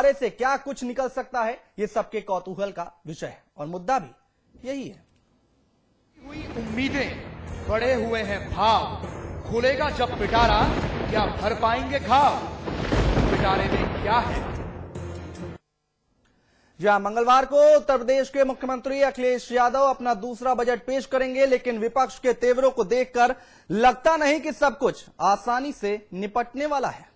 पिटारे से क्या कुछ निकल सकता है, ये सबके कौतूहल का विषय है और मुद्दा भी यही है। हुई उम्मीदें, बड़े हुए हैं भाव, खुलेगा जब पिटारा, क्या भर पाएंगे घाव? पिटारे में क्या है? जहां मंगलवार को उत्तर प्रदेश के मुख्यमंत्री अखिलेश यादव अपना दूसरा बजट पेश करेंगे, लेकिन विपक्ष के तेवरों को देखकर लगता नहीं कि सब कुछ आसानी से निपटने वाला है।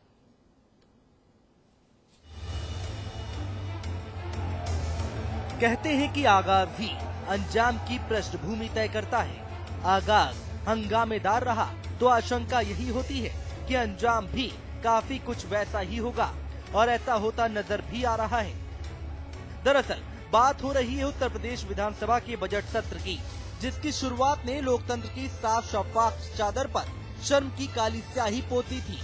कहते हैं कि आगाज ही अंजाम की पृष्ठभूमि तय करता है। आगाज हंगामेदार रहा तो आशंका यही होती है कि अंजाम भी काफी कुछ वैसा ही होगा, और ऐसा होता नजर भी आ रहा है। दरअसल बात हो रही है उत्तर प्रदेश विधानसभा के बजट सत्र की, जिसकी शुरुआत ने लोकतंत्र की साफ शफाफ चादर पर शर्म की काली स्याही पोती थी।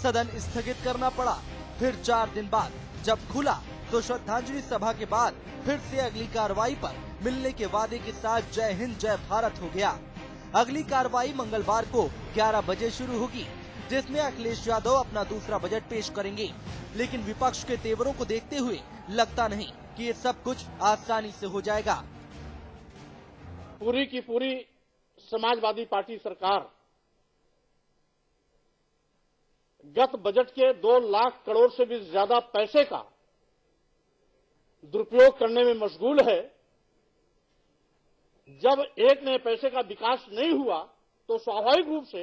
सदन स्थगित करना पड़ा, फिर 4 दिन बाद जब खुला तो श्रद्धांजलि सभा के बाद फिर से अगली कार्रवाई पर मिलने के वादे के साथ जय हिंद जय भारत हो गया। अगली कार्रवाई मंगलवार को 11 बजे शुरू होगी, जिसमें अखिलेश यादव अपना दूसरा बजट पेश करेंगे। लेकिन विपक्ष के तेवरों को देखते हुए लगता नहीं कि ये सब कुछ आसानी से हो जाएगा। पूरी की पूरी समाजवादी पार्टी सरकार गत बजट के 2 लाख करोड़ से भी ज्यादा पैसे का दुरुपयोग करने में मशगूल है। जब एक नए पैसे का विकास नहीं हुआ तो स्वाभाविक रूप से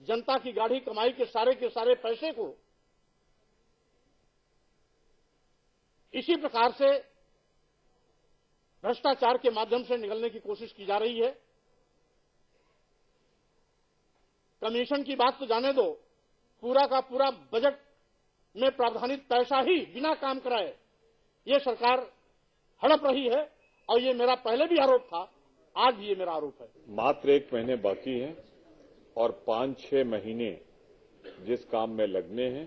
जनता की गाढ़ी कमाई के सारे पैसे को इसी प्रकार से भ्रष्टाचार के माध्यम से निगलने की कोशिश की जा रही है। कमीशन की बात तो जाने दो, पूरा का पूरा बजट में प्रावधानित पैसा ही बिना काम कराए ये सरकार हड़प रही है, और ये मेरा पहले भी आरोप था, आज भी ये मेरा आरोप है। मात्र 1 महीने बाकी है और 5-6 महीने जिस काम में लगने हैं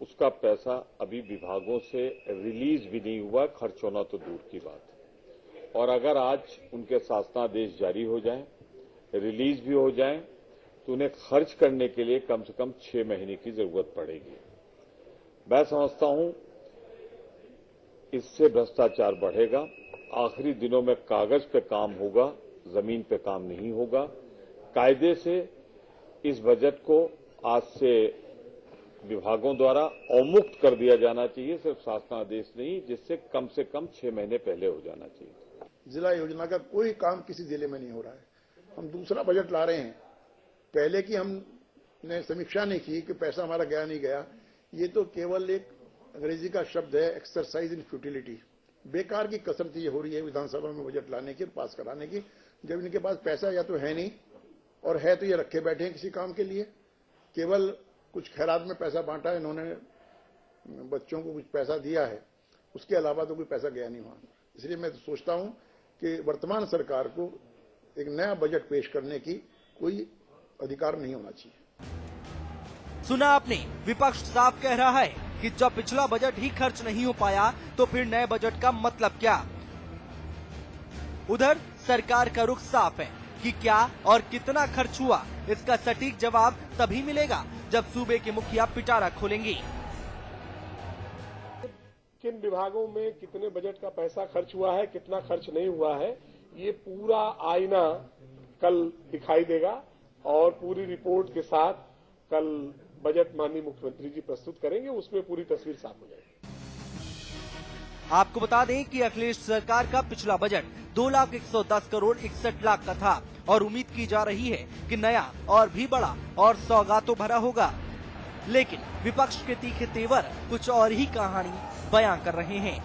उसका पैसा अभी विभागों से रिलीज भी नहीं हुआ, खर्च होना तो दूर की बात है। और अगर आज उनके शासनादेश जारी हो जाएं, रिलीज भी हो जाएं, तो उन्हें खर्च करने के लिए कम से कम 6 महीने की जरूरत पड़ेगी। मैं समझता हूं इससे भ्रष्टाचार बढ़ेगा, आखिरी दिनों में कागज पे काम होगा, जमीन पे काम नहीं होगा। कायदे से इस बजट को आज से विभागों द्वारा अवमुक्त कर दिया जाना चाहिए, सिर्फ शासनादेश नहीं, जिससे कम से कम 6 महीने पहले हो जाना चाहिए। जिला योजना का कोई काम किसी जिले में नहीं हो रहा है। हम दूसरा बजट ला रहे हैं, पहले की हमने समीक्षा नहीं की कि पैसा हमारा गया नहीं गया। ये तो केवल एक अंग्रेजी का शब्द है, एक्सरसाइज इन फ्यूटिलिटी। बेकार की कसरत ये हो रही है विधानसभा में बजट लाने की और पास कराने की, जब इनके पास पैसा या तो है नहीं, और है तो ये रखे बैठे हैं किसी काम के लिए। केवल कुछ खैरात में पैसा बांटा है इन्होंने, बच्चों को कुछ पैसा दिया है, उसके अलावा तो कोई पैसा गया नहीं वहां। इसलिए मैं तो सोचता हूं कि वर्तमान सरकार को एक नया बजट पेश करने की कोई अधिकार नहीं होना चाहिए। सुना आपने, विपक्ष साफ कह रहा है कि जब पिछला बजट ही खर्च नहीं हो पाया तो फिर नए बजट का मतलब क्या। उधर सरकार का रुख साफ है कि क्या और कितना खर्च हुआ, इसका सटीक जवाब तभी मिलेगा जब सूबे के मुखिया पिटारा खोलेंगे। किन विभागों में कितने बजट का पैसा खर्च हुआ है, कितना खर्च नहीं हुआ है, ये पूरा आईना कल दिखाई देगा, और पूरी रिपोर्ट के साथ कल बजट माननीय मुख्यमंत्री जी प्रस्तुत करेंगे, उसमें पूरी तस्वीर साफ हो जाएगी। आपको बता दें कि अखिलेश सरकार का पिछला बजट 2,110 करोड़ 61 लाख का था, और उम्मीद की जा रही है कि नया और भी बड़ा और सौगातों भरा होगा। लेकिन विपक्ष के तीखे तेवर कुछ और ही कहानी बयां कर रहे हैं।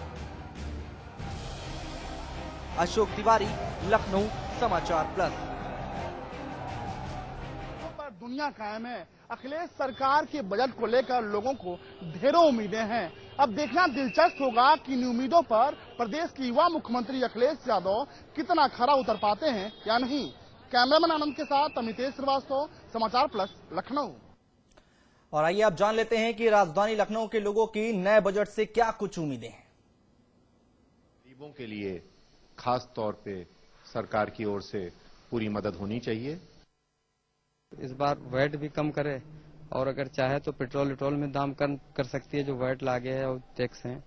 अशोक तिवारी, लखनऊ, समाचार प्लस। दुनिया कायम है। अखिलेश सरकार के बजट को लेकर लोगों को ढेरों उम्मीदें हैं। अब देखना दिलचस्प होगा कि इन उम्मीदों पर प्रदेश के युवा मुख्यमंत्री अखिलेश यादव कितना खरा उतर पाते हैं या नहीं। कैमरामैन आनंद के साथ अमितेश श्रीवास्तव, समाचार प्लस, लखनऊ। और आइए अब जान लेते हैं कि राजधानी लखनऊ के लोगों की नए बजट से क्या कुछ उम्मीदें हैं। गरीबों के लिए खास तौर पे सरकार की ओर से पूरी मदद होनी चाहिए। इस बार वैट भी कम करे और अगर चाहे तो पेट्रोल में दाम कम कर सकती है, जो वैट लागे है और टैक्स हैं।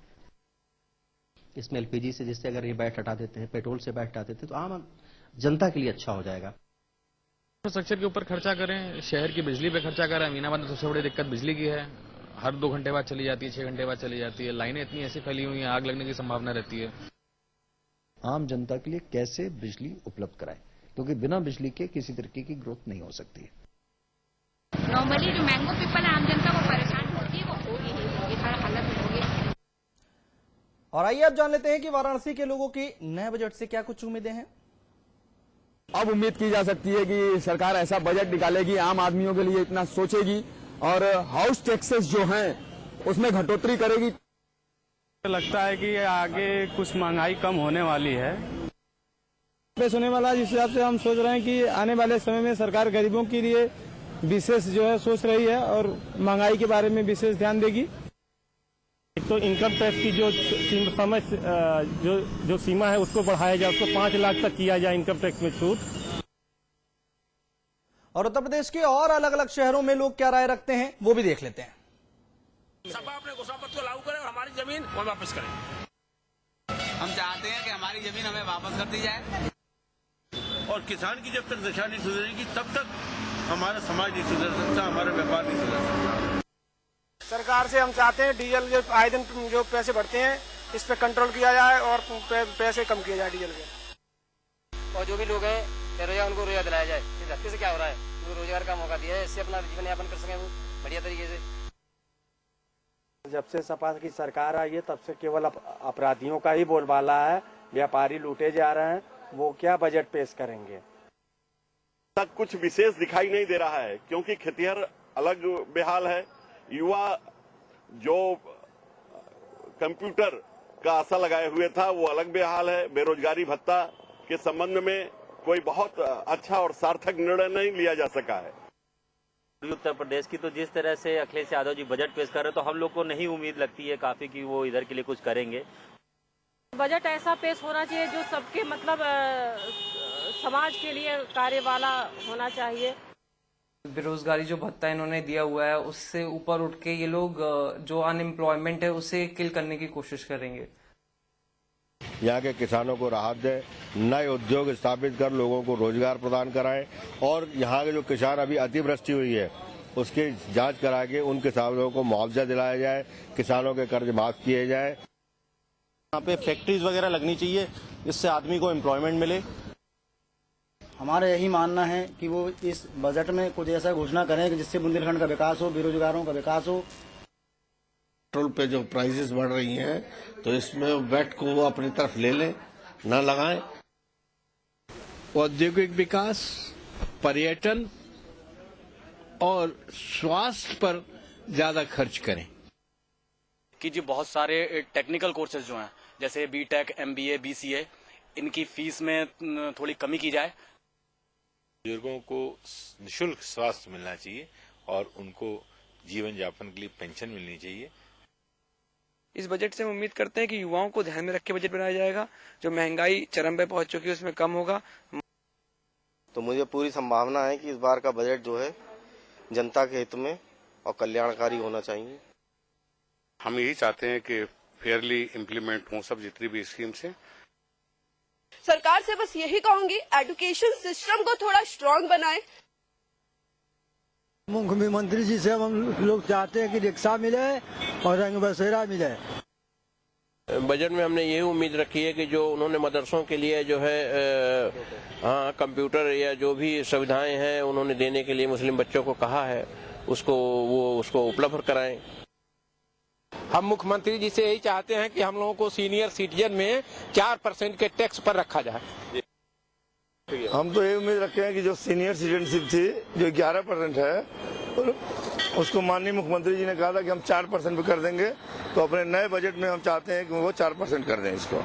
इसमें एलपीजी से जिससे अगर ये वैट हटा देते हैं, पेट्रोल से वैट हटा देते हैं, तो आम जनता के लिए अच्छा हो जाएगा। इंफ्रास्ट्रक्चर के ऊपर खर्चा करें, शहर की बिजली पे खर्चा करें। अमीनाबाद में सबसे बड़ी दिक्कत बिजली की है, हर 2 घंटे बाद चली जाती है, 6 घंटे बाद चली जाती है। लाइनें इतनी ऐसी फैली हुई हैं, आग लगने की संभावना रहती है। आम जनता के लिए कैसे बिजली उपलब्ध कराएं, क्योंकि बिना बिजली के किसी तरीके की ग्रोथ नहीं हो सकती है। नॉर्मली जो मैंगो पीपल है, आम जनता को परेशान होती है, वो होगी ही होगी, हर हालत में होगी। और आइए अब जान लेते हैं कि वाराणसी के लोगों की नए बजट से क्या कुछ उम्मीदें हैं। अब उम्मीद की जा सकती है कि सरकार ऐसा बजट निकालेगी, आम आदमियों के लिए इतना सोचेगी और हाउस टैक्सेस जो हैं उसमें घटोतरी करेगी। लगता है कि आगे कुछ महंगाई कम होने वाली है। पेश होने वाला जिस हिसाब से हम सोच रहे हैं कि आने वाले समय में सरकार गरीबों के लिए विशेष जो है सोच रही है और महंगाई के बारे में विशेष ध्यान देगी। एक तो इनकम टैक्स की जो सीमा है उसको बढ़ाया जाए, उसको 5 लाख तक किया जाए इनकम टैक्स में छूट। और उत्तर प्रदेश के और अलग अलग शहरों में लोग क्या राय रखते हैं वो भी देख लेते हैं। सपा अपने घोषणापत्र को लागू करें और हमारी जमीन हमें वापस करें। हम चाहते हैं कि हमारी जमीन हमें वापस कर दी जाए। और किसान की जब तक दशा नहीं सुधरेगी तब तक हमारा समाज नहीं सुधर सकता, हमारा व्यापार नहीं सुधर सकता। सरकार से हम चाहते हैं डीजल जो आए दिन जो पैसे बढ़ते हैं इस पे कंट्रोल किया जाए और पैसे कम किए जाए डीजल के। और जो भी लोग हैं बेरोजगार उनको रोजगार दिलाया जाए। इस धक्के से क्या हो रहा है, उनको रोजगार का मौका दिया है, इससे अपना जीवन यापन कर सकें वो बढ़िया तरीके से। जब से सपा की सरकार आई है तब से केवल अपराधियों का ही बोलबाला है, व्यापारी लूटे जा रहे हैं। वो क्या बजट पेश करेंगे? तक कुछ विशेष दिखाई नहीं दे रहा है, क्योंकि खेतिहर अलग बेहाल है, युवा जो कंप्यूटर का आशा लगाए हुए था वो अलग बेहाल है। बेरोजगारी भत्ता के संबंध में कोई बहुत अच्छा और सार्थक निर्णय नहीं लिया जा सका है। उत्तर प्रदेश की तो जिस तरह से अखिलेश यादव जी बजट पेश कर रहे हैं, तो हम लोग को नहीं उम्मीद लगती है काफी कि वो इधर के लिए कुछ करेंगे। बजट ऐसा पेश होना चाहिए जो सबके मतलब समाज के लिए कार्य वाला होना चाहिए। बेरोजगारी जो भत्ता इन्होंने दिया हुआ है उससे ऊपर उठ के ये लोग जो अनएम्प्लॉयमेंट है उसे किल करने की कोशिश करेंगे। यहाँ के किसानों को राहत दे, नए उद्योग स्थापित कर लोगों को रोजगार प्रदान कराएं और यहाँ के जो किसान अभी अतिवृष्टि हुई है उसकी जांच करा के उन किसानों को मुआवजा दिलाया जाए, किसानों के कर्ज माफ किए जाए। यहाँ पे फैक्ट्रीज वगैरह लगनी चाहिए, इससे आदमी को एम्प्लॉयमेंट मिले। हमारा यही मानना है कि वो इस बजट में कुछ ऐसा घोषणा करें कि जिससे बुंदेलखंड का विकास हो, बेरोजगारों का विकास हो। पेट्रोल पे जो प्राइसेस बढ़ रही हैं तो इसमें वैट को वो अपनी तरफ ले लें, न लगाएं। औद्योगिक विकास, पर्यटन और स्वास्थ्य पर ज्यादा खर्च करें। कि जो बहुत सारे टेक्निकल कोर्सेज जो हैं जैसे बीटेक, एमबीए, बीसीए, इनकी फीस में थोड़ी कमी की जाए। बुजुर्गों को निःशुल्क स्वास्थ्य मिलना चाहिए और उनको जीवन यापन के लिए पेंशन मिलनी चाहिए। इस बजट से हम उम्मीद करते हैं कि युवाओं को ध्यान में रख के बजट बनाया जाएगा। जो महंगाई चरम पे पहुंच चुकी है उसमें कम होगा। तो मुझे पूरी संभावना है कि इस बार का बजट जो है जनता के हित में और कल्याणकारी होना चाहिए। हम यही चाहते हैं कि फेयरली इम्प्लीमेंट हों सब जितनी भी स्कीम्स हैं। सरकार से बस यही कहूंगी, एजुकेशन सिस्टम को थोड़ा स्ट्रांग बनाएं। मुख्यमंत्री जी से हम लोग चाहते हैं कि रिक्शा मिले और रंग बसेरा मिले। बजट में हमने ये उम्मीद रखी है कि जो उन्होंने मदरसों के लिए जो है कंप्यूटर या जो भी सुविधाएं हैं उन्होंने देने के लिए मुस्लिम बच्चों को कहा है उसको उपलब्ध कराएं। हम मुख्यमंत्री जी से यही चाहते हैं कि हम लोगों को सीनियर सिटीजन में 4% के टैक्स पर रखा जाए। हम तो ये उम्मीद रखते हैं कि जो सीनियर सिटीजनशिप थी जो 11% है उसको माननीय मुख्यमंत्री जी ने कहा था कि हम 4% पे कर देंगे, तो अपने नए बजट में हम चाहते हैं कि वो 4% कर दें इसको।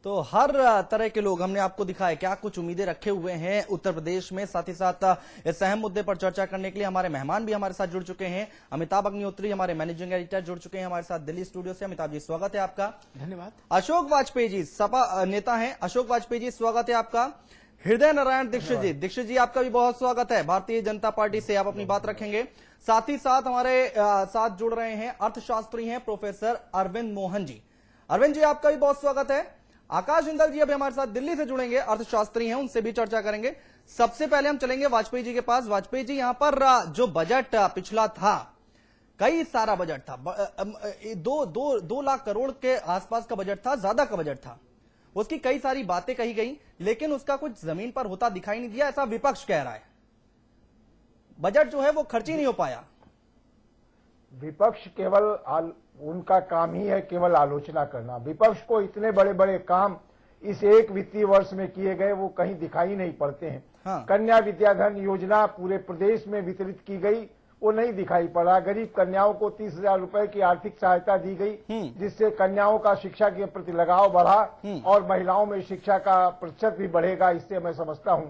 तो हर तरह के लोग हमने आपको दिखाए क्या कुछ उम्मीदें रखे हुए हैं उत्तर प्रदेश में। साथ ही साथ इस अहम मुद्दे पर चर्चा करने के लिए हमारे मेहमान भी हमारे साथ जुड़ चुके हैं। अमिताभ अग्निहोत्री हमारे मैनेजिंग एडिटर जुड़ चुके हैं हमारे साथ दिल्ली स्टूडियो से। अमिताभ जी स्वागत है आपका। धन्यवाद। अशोक वाजपेयी जी सपा नेता हैं। अशोक वाजपेयी जी स्वागत है आपका। हृदय नारायण दीक्षित जी आपका भी बहुत स्वागत है। भारतीय जनता पार्टी से आप अपनी बात रखेंगे। साथ ही साथ हमारे साथ जुड़ रहे हैं अर्थशास्त्री हैं प्रोफेसर अरविंद मोहन जी। अरविंद जी आपका भी बहुत स्वागत है। आकाश जिंदल जी अभी हमारे साथ दिल्ली से जुड़ेंगे, अर्थशास्त्री हैं, उनसे भी चर्चा करेंगे। सबसे पहले हम चलेंगे वाजपेयी जी के पास। वाजपेयी जी, यहां पर जो बजट पिछला था, कई सारा बजट था, 2 लाख करोड़ के आसपास का बजट था, ज्यादा का बजट था। उसकी कई सारी बातें कही गई, लेकिन उसका कुछ जमीन पर होता दिखाई नहीं दिया, ऐसा विपक्ष कह रहा है। बजट जो है वो खर्च ही नहीं हो पाया। विपक्ष केवल उनका काम ही है केवल आलोचना करना। विपक्ष को इतने बड़े बड़े काम इस एक वित्तीय वर्ष में किए गए वो कहीं दिखाई नहीं पड़ते हैं। हाँ। कन्या विद्याधन योजना पूरे प्रदेश में वितरित की गई, वो नहीं दिखाई पड़ा। गरीब कन्याओं को 30,000 रुपए की आर्थिक सहायता दी गई, जिससे कन्याओं का शिक्षा के प्रति लगाव बढ़ा और महिलाओं में शिक्षा का प्रतिशत भी बढ़ेगा, इससे मैं समझता हूं।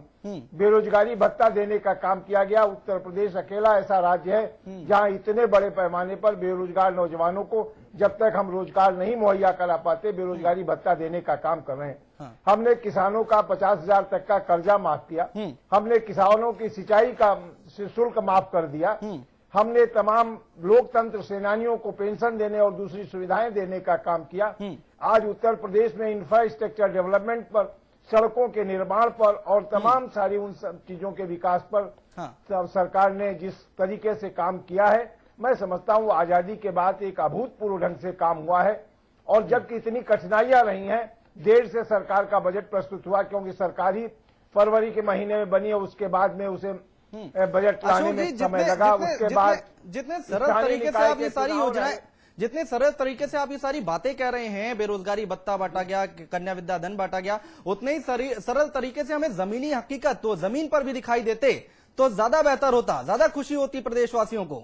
बेरोजगारी भत्ता देने का काम किया गया। उत्तर प्रदेश अकेला ऐसा राज्य है जहां इतने बड़े पैमाने पर बेरोजगार नौजवानों को जब तक हम रोजगार नहीं मुहैया करा पाते, बेरोजगारी भत्ता देने का काम कर रहे हैं। हमने किसानों का 50,000 तक का कर्जा माफ किया। हमने किसानों की सिंचाई का शुल्क माफ कर दिया। हमने तमाम लोकतंत्र सेनानियों को पेंशन देने और दूसरी सुविधाएं देने का काम किया। आज उत्तर प्रदेश में इंफ्रास्ट्रक्चर डेवलपमेंट पर, सड़कों के निर्माण पर और तमाम सारी उन सब चीजों के विकास पर सरकार ने जिस तरीके से काम किया है, मैं समझता हूं आजादी के बाद एक अभूतपूर्व ढंग से काम हुआ है। और जबकि इतनी कठिनाइयां रही हैं, देर से सरकार का बजट प्रस्तुत हुआ, क्योंकि सरकार ही फरवरी के महीने में बनी है, उसके बाद में उसे बजट लाने में समय लगा। उसके बाद जितने सरल तरीके से आप ये सारी योजनाएं, जितने सरल तरीके से आप ये सारी बातें कह रहे हैं, बेरोजगारी भत्ता बांटा गया, कन्या विद्याधन बांटा गया, उतने ही सरल तरीके से हमें जमीनी हकीकत तो जमीन पर भी दिखाई देते तो ज्यादा बेहतर होता, ज्यादा खुशी होती प्रदेशवासियों को।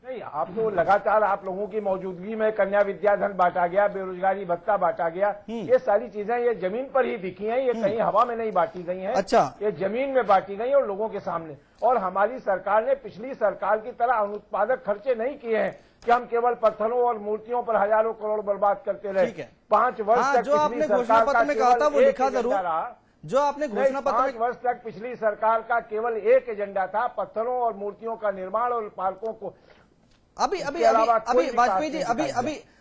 नहीं, आप तो लगातार आप लोगों की मौजूदगी में कन्या विद्याधन बांटा गया, बेरोजगारी भत्ता बांटा गया, ये सारी चीजें ये जमीन पर ही दिखी हैं, ये कहीं हवा में नहीं बांटी गई हैं। अच्छा। ये जमीन में बांटी गई और लोगों के सामने। और हमारी सरकार ने पिछली सरकार की तरह अनुत्पादक खर्चे नहीं किए हैं कि हम केवल पत्थरों और मूर्तियों पर हजारों करोड़ बर्बाद करते रहे। 5 वर्ष तक जो आपने घोषणा पत्र में कहा था वो लिखा जरूर, जो आपने घोषणा पत्र में 5 वर्ष तक पिछली सरकार का केवल एक एजेंडा था, पत्थरों और मूर्तियों का निर्माण और पार्कों को। अभी वाजपेयी जी,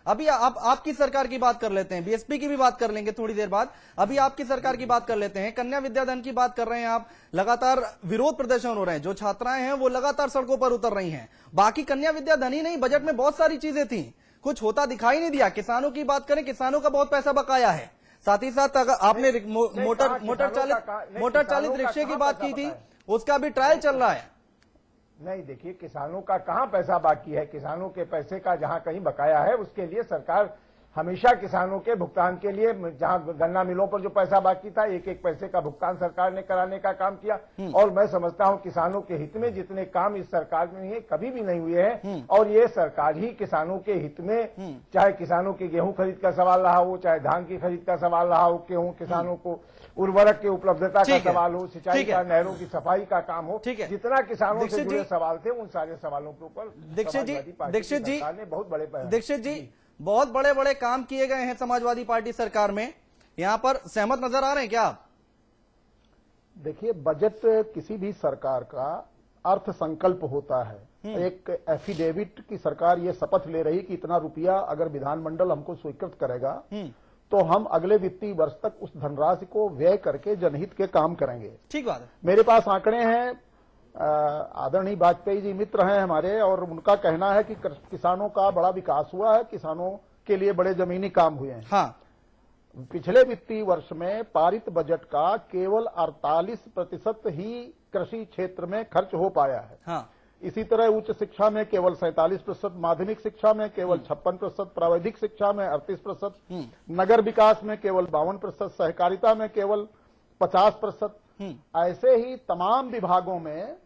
अभी आप आपकी सरकार की बात कर लेते हैं, बीएसपी की भी बात कर लेंगे थोड़ी देर बाद। अभी आपकी सरकार की बात कर लेते हैं, कन्या विद्याधन की बात कर रहे हैं आप। लगातार विरोध प्रदर्शन हो रहे हैं, जो छात्राएं हैं वो लगातार सड़कों पर उतर रही हैं। बाकी कन्या विद्याधन ही नहीं, बजट में बहुत सारी चीजें थी, कुछ होता दिखाई नहीं दिया। किसानों की बात करें, किसानों का बहुत पैसा बकाया है। साथ ही साथ अगर आपने मोटर चालित रिक्शे की बात की थी, उसका भी ट्रायल चल रहा है। नहीं, देखिए किसानों का कहां पैसा बाकी है। किसानों के पैसे का जहां कहीं बकाया है, उसके लिए सरकार हमेशा किसानों के भुगतान के लिए, जहां गन्ना मिलों पर जो पैसा बाकी था, एक एक पैसे का भुगतान सरकार ने कराने का काम किया। और मैं समझता हूं किसानों के हित में जितने काम इस सरकार में ये कभी भी नहीं हुए हैं, और ये सरकार ही किसानों के हित में, चाहे किसानों की गेहूं खरीद का सवाल रहा हो, चाहे धान की खरीद का सवाल रहा हो, गेहूं किसानों को उर्वरक की उपलब्धता का सवाल हो, सिंचाई का, नहरों की सफाई का काम हो, जितना किसानों से जुड़े सवाल थे, उन सारे सवालों के ऊपर दीक्षित जी ने बहुत बड़े दीक्षित जी बहुत बड़े बड़े काम किए गए हैं समाजवादी पार्टी सरकार में। यहां पर सहमत नजर आ रहे हैं क्या आप? देखिए, बजट किसी भी सरकार का अर्थ संकल्प होता है। एक एफिडेविट की सरकार ये शपथ ले रही कि इतना रुपया अगर विधानमंडल हमको स्वीकृत करेगा तो हम अगले वित्तीय वर्ष तक उस धनराशि को व्यय करके जनहित के काम करेंगे। ठीक बात है। मेरे पास आंकड़े हैं, आदरणीय वाजपेयी जी मित्र हैं हमारे, और उनका कहना है कि किसानों का बड़ा विकास हुआ है, किसानों के लिए बड़े जमीनी काम हुए हैं। हाँ। पिछले वित्तीय वर्ष में पारित बजट का केवल 48% ही कृषि क्षेत्र में खर्च हो पाया है। हाँ। इसी तरह उच्च शिक्षा में केवल 47%, माध्यमिक शिक्षा में केवल 56%, प्राविधिक शिक्षा में 38%, नगर विकास में केवल 52%, सहकारिता में केवल 50%। ऐसे ही तमाम विभागों में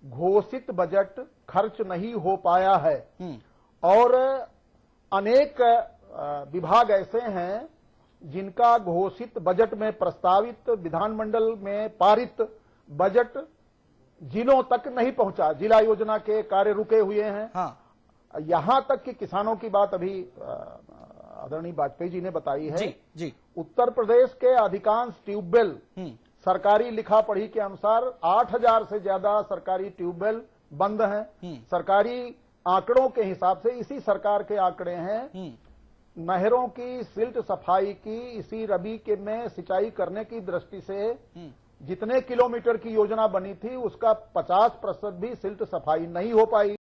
घोषित बजट खर्च नहीं हो पाया है। और अनेक विभाग ऐसे हैं जिनका घोषित बजट में प्रस्तावित, विधानमंडल में पारित बजट जिलों तक नहीं पहुंचा। जिला योजना के कार्य रुके हुए हैं। हाँ। यहां तक कि किसानों की बात अभी आदरणीय वाजपेयी जी ने बताई है। जी। उत्तर प्रदेश के अधिकांश ट्यूबवेल सरकारी लिखा पढ़ी के अनुसार 8,000 से ज्यादा सरकारी ट्यूबवेल बंद हैं। सरकारी आंकड़ों के हिसाब से, इसी सरकार के आंकड़े हैं, नहरों की सिल्ट सफाई की इसी रबी के में सिंचाई करने की दृष्टि से जितने किलोमीटर की योजना बनी थी उसका 50% भी सिल्ट सफाई नहीं हो पाई।